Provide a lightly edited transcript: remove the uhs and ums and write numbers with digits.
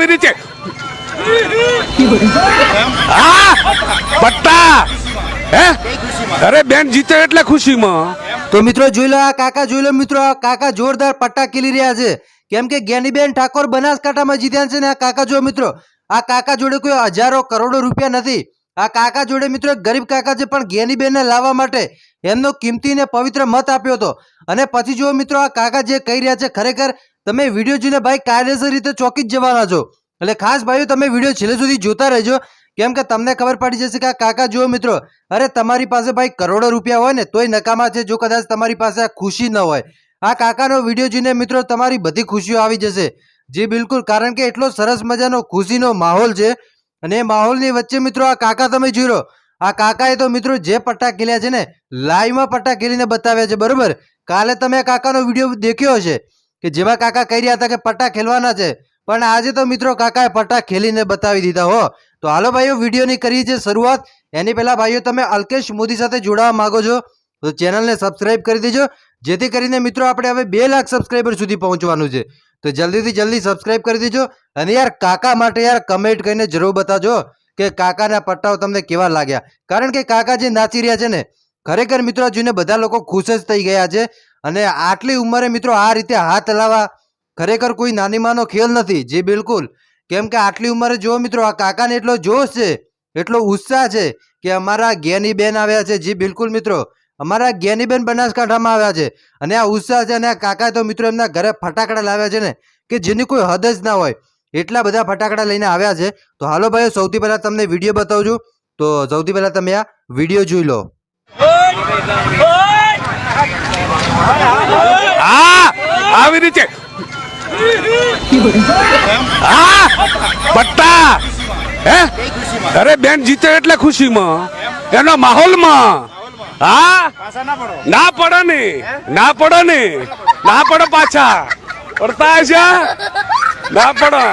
આવી રીતે હા પટ્ટા હે અરે બેન જીતે એટલે ખુશીમાં તો મિત્રો જોઈ લો આ કાકા, જોઈ લો મિત્રો આ કાકા જોરદાર પટ્ટા ખેલી રહ્યા છે. કેમ કે જ્ઞાનીબેન ઠાકોર બનાસકાંઠામાં જીત્યા છે ને આ કાકા જો મિત્રો, આ કાકા જોડે કોઈ હજારો કરોડો રૂપિયા નથી. આ કાકા જોડે મિત્રો ગરીબ કાકા છે, પણ જ્ઞાનીબેનને લાવવા માટે એમનો કિંમતી ને પવિત્ર મત આપ્યો હતો. અને પછી જો મિત્રો આ કાકા જે કહી રહ્યા છે, ખરેખર તમે વિડીયો જોઈને ભાઈ કાયદેસર રીતે ચોકી જ જવાના છો. એટલે ખાસ ભાઈઓ તમે વિડીયો છેલ્લે સુધી જોતા રહેજો, કેમ કે તમને ખબર પડી જશે કે આ કાકા જુઓ મિત્રો, અરે તમારી પાસે ભાઈ કરોડો રૂપિયા હોય ને તોય નકામા છે, જો કદાચ તમારી પાસે આ ખુશી ન હોય. આ કાકાનો વિડીયો જોઈને મિત્રો તમારી બધી ખુશીઓ આવી જશે. જી બિલકુલ, કારણ કે એટલો સરસ મજાનો ખુશીનો માહોલ છે. અને એ માહોલની વચ્ચે મિત્રો આ કાકા તમે જોઈ લો, આ કાકાએ તો મિત્રો જે પટ્ટા ખેલ્યા છે ને લાઈવમાં પટ્ટા ખેલીને બતાવ્યા છે. બરોબર, કાલે તમે આ કાકાનો વિડીયો દેખ્યો હશે કે જેમાં કાકા કહી રહ્યા હતા કે પટ્ટા ખેલવાના છે, પણ આજે તો મિત્રો કાકાએ પટ્ટા ખેલીને બતાવી દીધા હો. તો હાલો ભાઈઓ, વિડીયોની કરી છે શરૂઆત. એની પહેલા ભાઈઓ તમે અલ્કેશ મોદી સાથે જોડાવા માંગો છો તો ચેનલને સબસ્ક્રાઇબ કરી દેજો, જેથી કરીને મિત્રો આપણે હવે 2 લાખ સબસ્ક્રાઇબર સુધી પહોંચવાનું છે. તો જલ્દીથી જલ્દી સબસ્ક્રાઇબ કરી દેજો. અને યાર કાકા માટે યાર કમેન્ટ કરીને જરૂર બતાવજો કે કાકાના પટ્ટાઓ તમને કેવા લાગ્યા, કારણ કે કાકા જે નાચી રહ્યા છે ને ખરેખર મિત્રો જોઈને બધા લોકો ખુશ જ થઈ ગયા છે. અને આટલી ઉંમરે મિત્રો આ રીતે હાથ હલાવવા ખરેખર કોઈ નાની માનો ખેલ નથી. જી બિલકુલ, કેમ કે આટલી ઉંમરે જો મિત્રો આ કાકાને એટલો જોશ છે, એટલો ઉત્સાહ છે કે અમારા જ્ઞાનીબેન આવ્યા છે. જી બિલકુલ મિત્રો, અમારા જ્ઞાનીબેન બનાસકાંઠામાં આવ્યા છે અને આ ઉત્સાહ છે. અને આ કાકા તો મિત્રો એમના ઘરે ફટાકડા લાવ્યા છે ને કે જેની કોઈ હદ જ ના હોય, એટલા બધા ફટાકડા લઈને આવ્યા છે. તો હાલો ભાઈઓ, સૌથી પહેલા તમને વિડીયો બતાવું છું. તો સૌથી પહેલા તમે આ વિડીયો જોઈ લો. હા આવી રીતે હા પટ્ટા હે અરે બેન જીતે એટલે ખુશીમાં એનો માહોલમાં હા ના પડે ને ના પડે ને ના પડે પાછા પડતા છે ના પડે.